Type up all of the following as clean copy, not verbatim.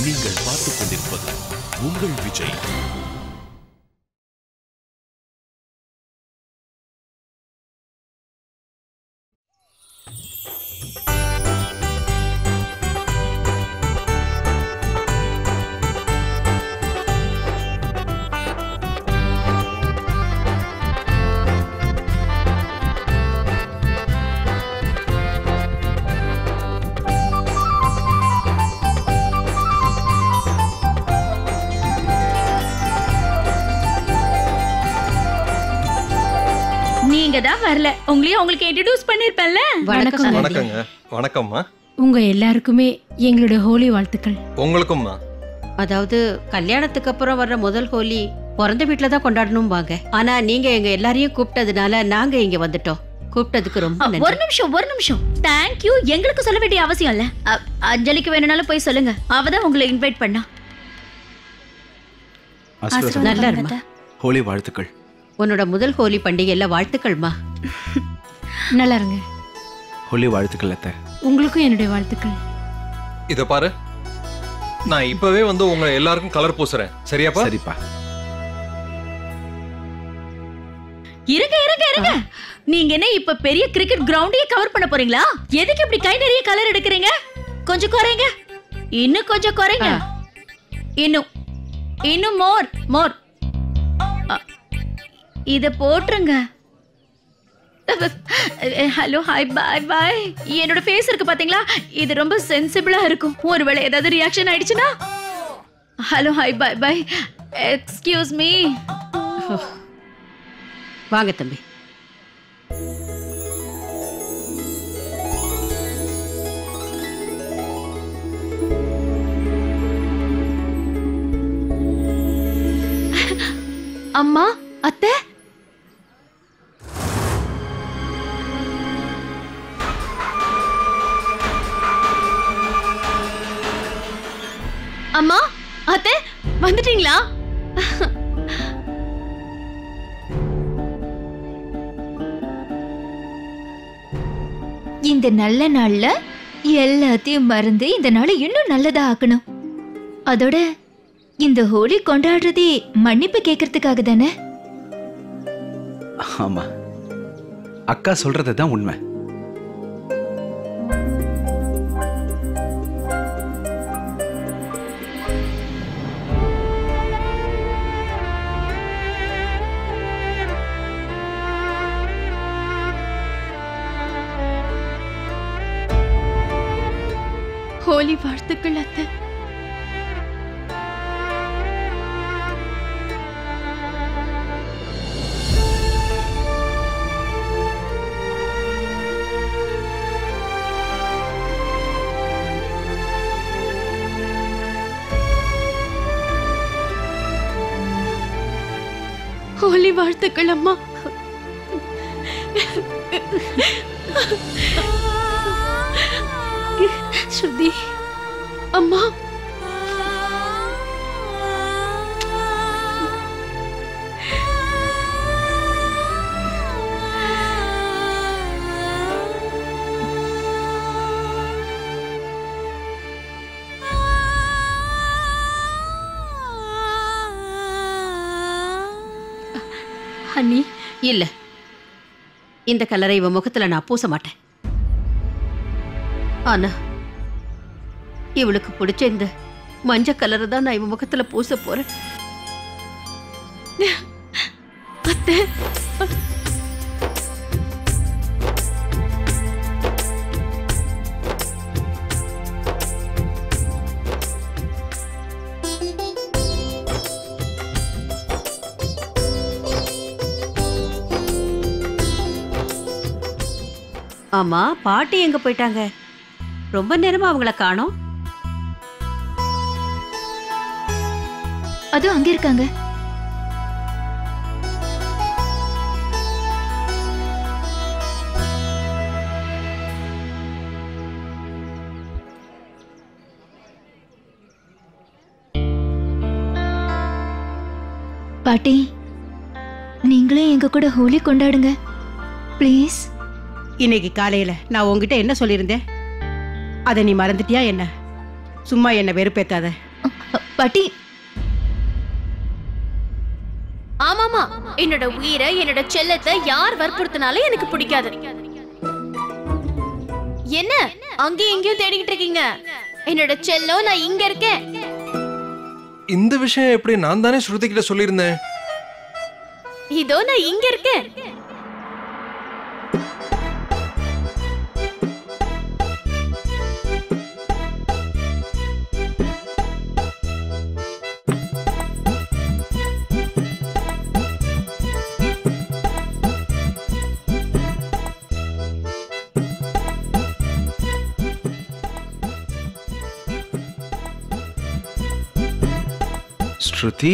நீங்கள் பார்த்துக் கொண்டிருப்பது உங்கள் விஜய். நீங்க தான் வரல. உங்களுக்கு இன்ட்ரோ듀ஸ் பண்ணிருப்பேன்ல. வணக்கங்க. வணக்கம்மா. உங்க எல்லாருக்குமே எங்களோட ஹோலி வாழ்த்துக்கள். உங்களுக்கும்மா. அதாவது கல்யாணத்துக்கு அப்புறம் வர்ற முதல் ஹோலி பிறந்த வீட்டுல தான் கொண்டாடணும் வாங்க. ஆனா நீங்க எங்க எல்லாரையும் கூப்பிட்டதுனால நாங்க இங்க வந்துட்டோம். கூப்பிட்டதுக்கு ரொம்ப நன்றி. ஒரு நிமிஷம். தேங்க் யூ எங்களுக்கு சொல்ல வேண்டிய அவசியம் இல்ல. அஞ்சலிக்கு வேணும்னாலும் போய் சொல்லுங்க. அவதான் உங்களை இன்வைட் பண்ணா. நல்லா இருமா. ஹோலி வாழ்த்துக்கள். உன்னோட முதல் ஹோலி பண்டிகையில வாழ்த்துக்கள்மா. நல்லா இருங்க. ஹோலி வாழ்த்துக்கள் அத்தை. உங்களுக்கும் என்னுடைய வாழ்த்துக்கள். இத பாரு, நான் இப்பவே வந்து உங்க எல்லாருக்கும் கலர் பூசுறேன். சரியாப்பா? சரிப்பா. இருங்க. நீங்க என்ன இப்ப பெரிய கிரிக்கெட் கிரவுண்டையே கவர் பண்ண போறீங்களா? எதுக்கு இப்படி கை நிறைய கலர் எடுக்கிறீங்க? கொஞ்சம் குறைங்க. இன்னும் கொஞ்சம் குறைங்க. இன்னும் மோர். இத போட்டுருங்க. ஹலோ, ஹாய், பாய். என்னோட ஃபேஸ் இருக்கு பாத்தீங்களா? இது ரொம்ப சென்சிபிளா இருக்கும். ஒருவேளை ஏதாவது ரியாக்ஷன் ஆயிடுச்சுன்னா. Hello, hi, bye. Excuse me. வாங்க தம்பி. அம்மா, அத்தை. அம்மா, அத்தை வந்துட்டீங்களா? இந்த நல்ல நாள்ல எல்லாத்தையும் மறந்து இந்த நாளை இன்னும் நல்லதா ஆக்கணும். அதோட இந்த ஹோலி கொண்டாடுறதே மன்னிப்பு கேட்கறதுக்காக தானே? ஆமா, அக்கா சொல்றது தான் உண்மை. ஹோலி வாழ்த்துக்கள் அத்தை. ஹோலி வாழ்த்துக்கள் அம்மா. ஸ்ருதி அம்மா. ஹன்னி, இல்ல, இந்த கலரை இவ முகத்துல நான் பூச மாட்டேன். ஆனா இவளுக்கு பிடிச்ச இந்த மஞ்ச கலரை தான் நான் இவ முகத்துல பூச போறேன். அத்தை, ஆமா, பாட்டி எங்க போயிட்டாங்க? ரொம்ப நேரமா அவங்கள காணோம். அதுவும் அங்க இருக்காங்க. பாட்டி, நீங்களே எங்க கூட ஹோலி கொண்டாடுங்க ப்ளீஸ். இன்னைக்கு காலையில நான் உங்ககிட்ட என்ன சொல்லியிருந்தேன்? அதை நீ மறந்துட்டியா என்ன? சும்மா என்ன வெறுப்பேத்தாத. பாட்டி ஆமாமா, என்னோட உயிரை என்னோட செல்லத்தை யார் வற்புறுத்தினாலும் எனக்கு பிடிக்காது. என்ன அங்கேயும் இங்கேயும் தேடிக்கிட்டு இருக்கீங்க? என்னோட செல்லம், நான் இங்க இருக்கேன். இந்த விஷயம் எப்படி? நான் தானே ஸ்ருதி கிட்ட சொல்லியிருந்தேன். இதோ நான் இங்க இருக்கேன். ஸ்ருதி,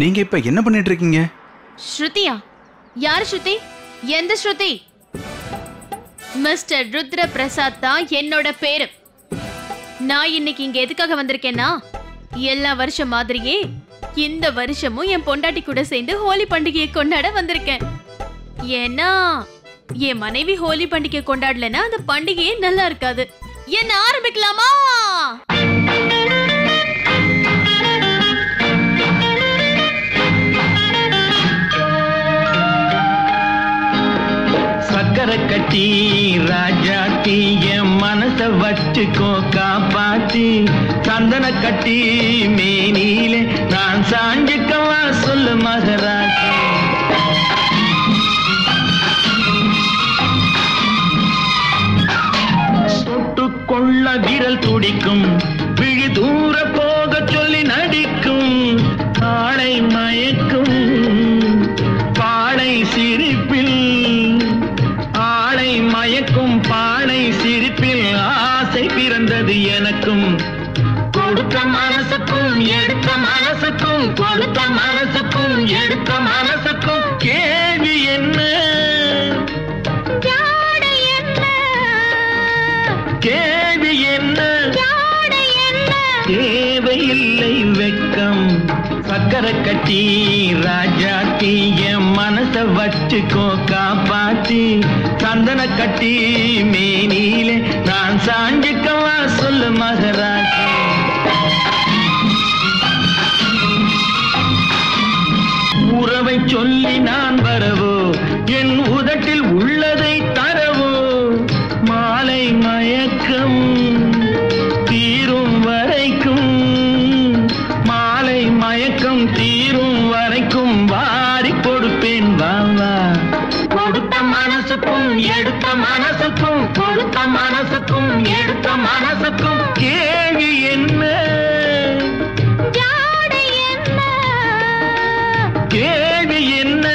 நீங்க இப்ப என்ன பண்ணிட்டு இருக்கீங்க? ஸ்ருதியா? யார் ஸ்ருதி? எந்த ஸ்ருதி? மிஸ்டர் ருத்ர பிரசாத் தான் என்னோட பேரு. நான் இன்னைக்கு இங்க எதுக்காக வந்திருக்கேன்னா, எல்லா வருஷம் மாதிரியே இந்த வருஷமும் என் பொண்டாட்டி கூட சேர்ந்து ஹோலி பண்டிகையை கொண்டாட வந்திருக்கேன். ஏன்னா என் மனைவி ஹோலி பண்டிகை கொண்டாடலன்னா அந்த பண்டிகையே நல்லா இருக்காது. என்ன ஆரம்பிக்கலாமா? சக்கரை கட்டி ராஜாத்தி என் மனச வச்சுக்கோ காப்பாத்தி, சந்தன கட்டி மேனியிலே நான் சாஞ்சுக்கவா சொல்லு மகராஜி. தொட்டுக்கொள்ள விரல் துடிக்கும், விழி தூர போக சொல்லி நடிக்கும், ஆளை மயக்கும் பாளை சிரிப்பில், ஆளை மயக்கும் பாளை சிரிப்பில் ஆசை பிறந்தது எனக்கும். கொடுத்த மனசுக்கும் எடுத்த மனசுக்கும், கொடுத்த மனசுக்கும் எடுத்த மனசுக்கும் கேள்வி என்ன? கேள்வி என்ன? தேவையில்லை வெட்கம். சக்கரை கட்டி ராஜாத்தி என் மனச வச்சுக்கோ காப்பாத்தி, சந்தன கட்டி மேனியிலே நான் சாஞ்சுக்கவா சொல்லு மகராஜி. உறவை சொல்லி நான் வரவோ, என் உதட்டில் உள்ளதை தரவோ, மாலை மயக்கம் தீரும் வரைக்கும், மாலை மயக்கம் தீரும் வரைக்கும் வாரி கொடுப்பேன் வாவா. கொடுத்த மனசுக்கும் எடுத்த மனசுக்கும், கொடுத்த மனசுக்கும் எடுத்த மனசுக்கும் கேள்வி என்ன? கேள்வி என்ன?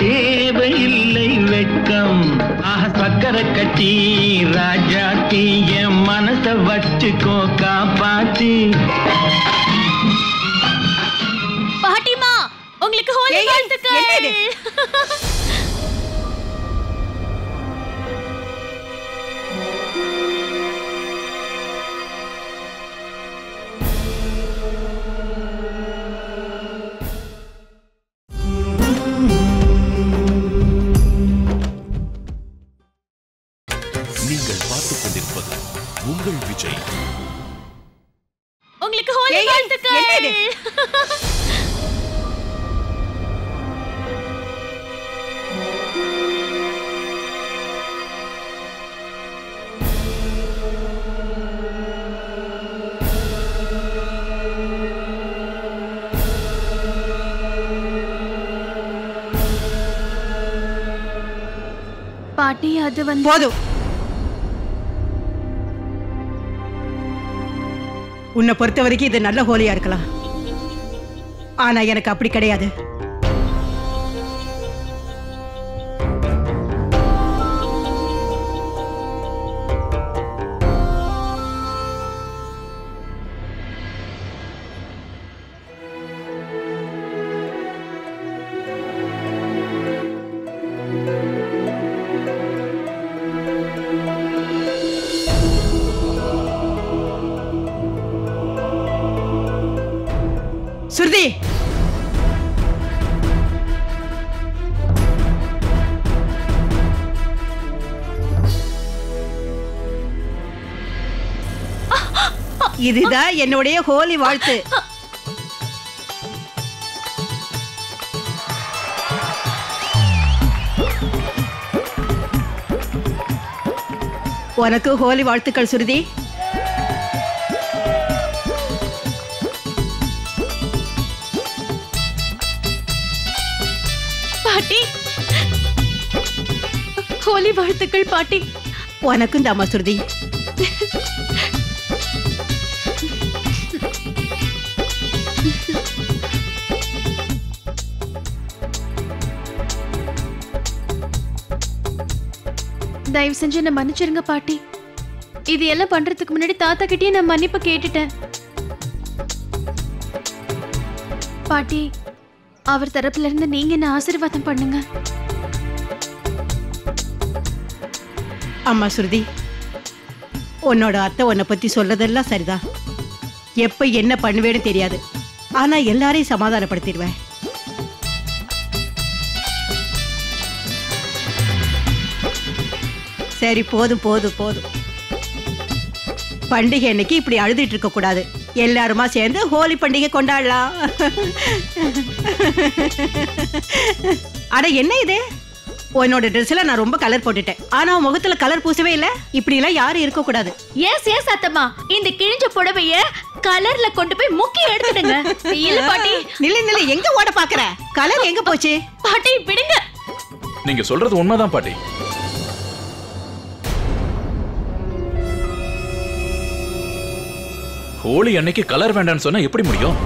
தேவையில்லை வெட்கம். ஆஹா, சக்கரை கட்டி ராஜாத்தி என் மனச வச்சுக்கோ காப்பாத்தி. பாட்டிமா, உங்களுக்கு ஹோலி வாழ்த்துக்கள். நீங்கள் பார்த்துக் கொண்டிருப்பது உங்கள் விஜய். உங்களுக்கு ஹோலி வாழ்த்துக்கள். பாட்டி, அது வந்து போதும். உன்னை பொறுத்த வரைக்கும் இது நல்ல ஹோலியா இருக்கலாம், ஆனா எனக்கு அப்படி கிடையாது. சுருதி, இதுதான் என்னுடைய ஹோலி வாழ்த்து. உனக்கு ஹோலி வாழ்த்துக்கள் சுருதி. பாட்டி, ஹோலி வாழ்த்துக்கள் பாட்டி. உனக்கும் தாமா சுருதி. தயவு செஞ்சு என்ன மன்னிச்சிருங்க பாட்டி. இது எல்லாம் பண்றதுக்கு முன்னாடி தாத்தா கிட்டயே நான் மன்னிப்பு கேட்டுட்டேன். பாட்டி, அவர் தரப்புல இருந்து நீங்க என்ன ஆசீர்வாதம் பண்ணுங்க. அம்மா சுருதி, உன்னோட அத்தை உன்னை பத்தி சொல்றதெல்லாம் சரிதான். எப்ப என்ன பண்ணுவேன்னு தெரியாது, ஆனா எல்லாரையும் சமாதானப்படுத்திடுவேன். சரி, போதும் போதும் போதும். பண்டிகை அன்னைக்கு இப்படி அழுதுட்டு இருக்க கூடாது. எல்லாருமா சேர்ந்து ஹோலி பண்டிகை கொண்டாடலாம். அட என்ன இது, உன்னோட ட்ரெஸ்ல நான் ரொம்ப கலர் போட்டுட்டேன், ஆனா முகத்துல கலர் பூசவே இல்ல. இப்படி எல்லாம் யாரும் இருக்க கூடாது. எஸ் எஸ் அத்தம்மா, இந்த கிழிஞ்ச புடவைய கலர்ல கொண்டு போய் முக்கி எடுத்துடுங்க. இல்ல பாட்டி. நில்ல, எங்க ஓட பாக்குற? கலர் எங்க போச்சு? பாட்டி விடுங்க. நீங்க சொல்றது உண்மைதான் பாட்டி. ஹோலி அன்னைக்கு கலர் வேண்டாம்னு சொன்னா எப்படி முடியும்?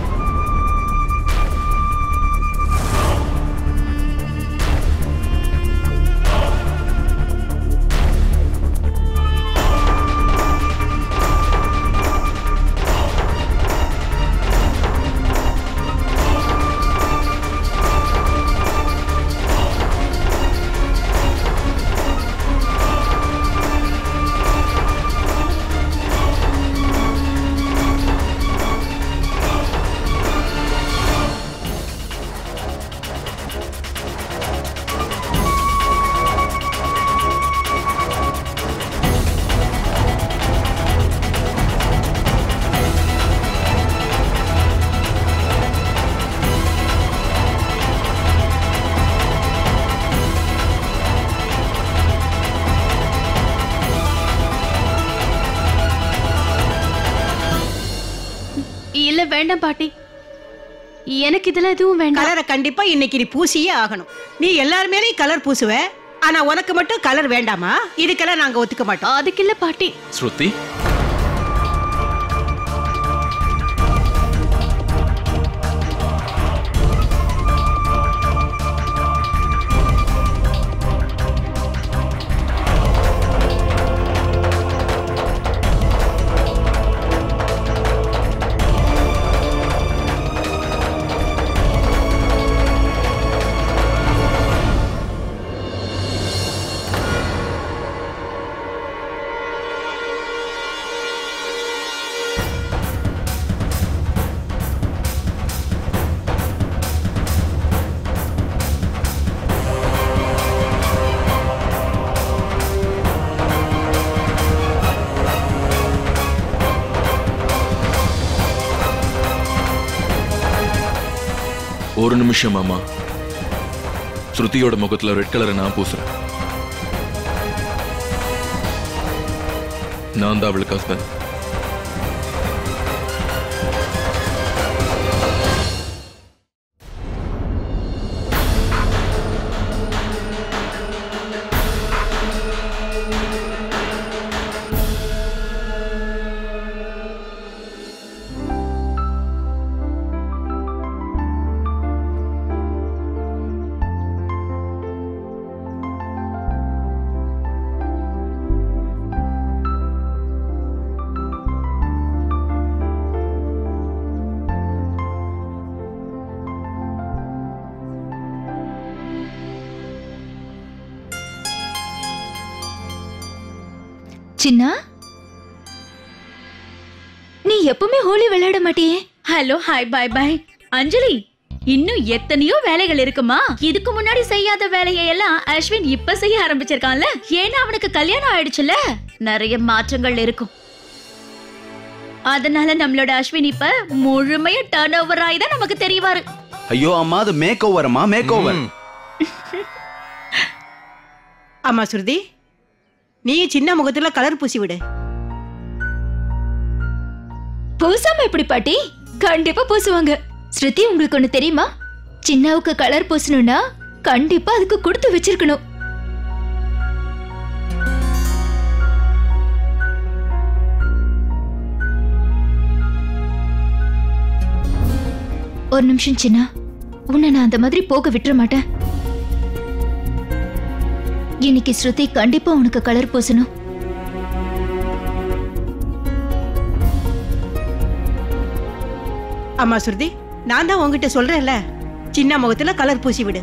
இல்ல வேண்டாம் பாட்டி, எனக்கு இதெல்லாம் எதுவும் வேண்டாம். கலரை கண்டிப்பா இன்னைக்கு நீ பூசியே ஆகணும். நீ எல்லார் மேலயும் கலர் பூசுவ, ஆனா உனக்கு மட்டும் கலர் வேண்டாமா? இதுக்கெல்லாம் நாங்க ஒத்துக்க மாட்டோம். அதுக்கு இல்ல பாட்டி. ஸ்ருதி, ஒரு நிமிஷம் மாமா. ஸ்ருதியோட முகத்துல ரெட் கலரை நான் பூசுறேன். நான் தான் அவளுக்கு ஹஸ்பண்ட். சின்னா, நீ எப்பவுமே ஹோலி விளையாட மாட்டியே? ஹலோ, ஹாய், பாய் பாய். அஞ்சலி, இன்னும் எத்தனையோ வேலைகள் இருக்குமா? இதுக்கு முன்னாடி செய்யாத வேலையை எல்லாம் அஸ்வின் இப்ப செய்ய ஆரம்பிச்சிருக்கான்ல. ஏன்னா அவனுக்கு கல்யாணம் ஆயிடுச்சுல, நிறைய மாற்றங்கள் இருக்கும். அதனால நம்மளோட அஸ்வின் இப்ப முழுமையா டர்ன் ஓவர் ஆகி தான் நமக்கு தெரியவாரு. ஐயோ அம்மா, அது மேக் ஓவரம்மா, மேக் ஓவர். ஆமா ஸ்ருதி, நீ சின்ன முகத்துல கலர் பூசி விடு. பூசாம எப்படி பாட்டி? கண்டிப்பா பூசுவாங்க. ஸ்ருதி, உங்களுக்கு ஒண்ணு தெரியுமா? சின்னாவுக்கு கலர் பூசணும்னா கண்டிப்பா அதுக்கு கொடுத்து வச்சிருக்கணும். ஒரு நிமிஷம் சின்னா, உன்னை நான் அந்த மாதிரி போக விட்டுற மாட்டேன். இன்னைக்கு ஸ்ருதி கண்டிப்பா உனக்கு கலர் பூசணும். ஆமா ஸ்ருதி, நான் தான் உங்ககிட்ட சொல்றேன்ல, சின்ன முகத்துல கலர் பூசி விடு.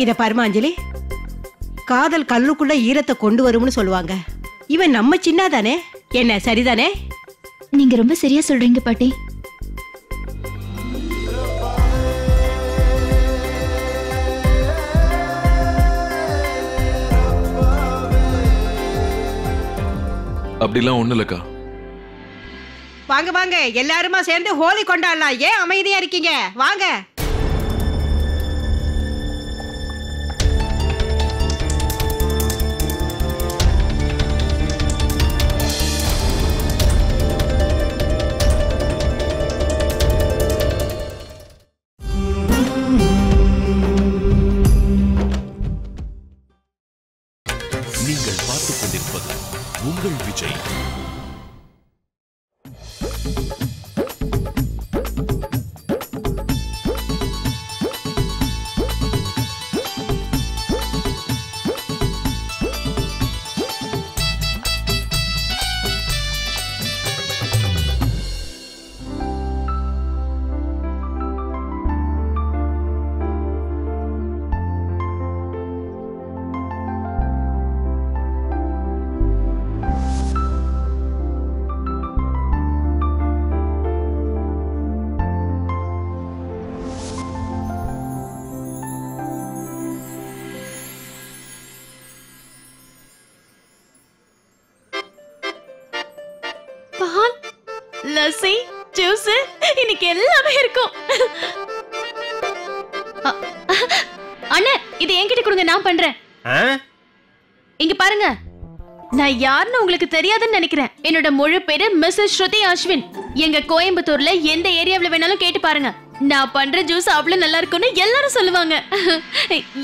இத பாருமா அஞ்சலி, காதல் கல்லுக்குள்ள ஈரத்தை கொண்டு வரும்னு சொல்லுவாங்க. இவன் நம்ம சின்னதானே, என்ன சரிதானே? நீங்க ரொம்ப சரியா சொல்றீங்க பாட்டி. அப்படிலாம் ஒண்ணு இல்லக்கா. வாங்க வாங்க, எல்லாருமா சேர்ந்து ஹோலி கொண்டாடலாம். ஏன் அமைதியா இருக்கீங்க? வாங்க. நீங்கள் பார்த்துக் கொண்டிருப்பது உங்கள் விஜய். பால், லஸ்ஸி, ஜூஸ், இன்னைக்கு எல்லாமே இருக்கும். அண்ணே, இது என்கிட்ட கொடுங்க, நான் பண்றேன். இங்க பாருங்க, நான் யாருன்னு உங்களுக்கு தெரியாதுன்னு நினைக்கிறேன். என்னோட முழு பேரு மிஸ்ஸஸ் ஸ்ருதி அஸ்வின். எங்க கோயம்புத்தூர்ல எந்த ஏரியாவுல வேணாலும் கேட்டு பாருங்க. நான் பண்ற ஜூஸ் அவ்வளவு நல்லா இருக்கும்னு எல்லாரும் சொல்லுவாங்க.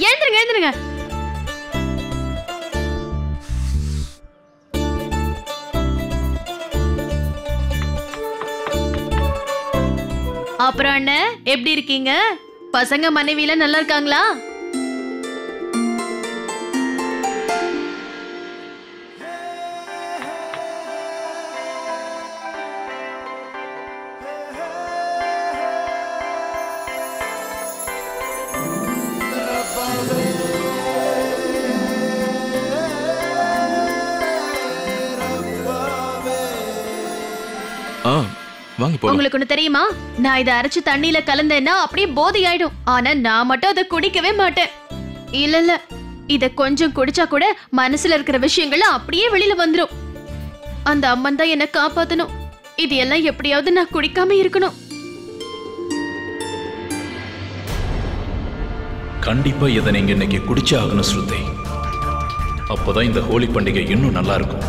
எழுந்துருங்க எழுந்துருங்க. அப்புறம் என்ன, எப்படி இருக்கீங்க? பசங்க மனைவியில நல்லா இருக்காங்களா? வாங்க போலாம். உங்களுக்கு ஒண்ணு தெரியுமா, நான் இதை அரைச்சு தண்ணியில கலந்தேன்னா அப்படியே போதை ஆயிடும். ஆனா நான் மட்டும் அதை குடிக்கவே மாட்டேன். இல்ல இல்ல, இத கொஞ்சம் குடிச்சா கூட மனசுல இருக்கிற விஷயங்கள் அப்படியே வெளியில வந்துரும். அந்த அம்மன் தான் என்ன காப்பாத்தணும். இது எல்லாம் எப்படியாவது நான் குடிக்காம இருக்கணும். கண்டிப்பா இதை நீங்க இன்னைக்கு குடிச்சே ஆகணும் ஸ்ருதி. அப்பதான் இந்த ஹோலி பண்டிகை இன்னும் நல்லா இருக்கும்.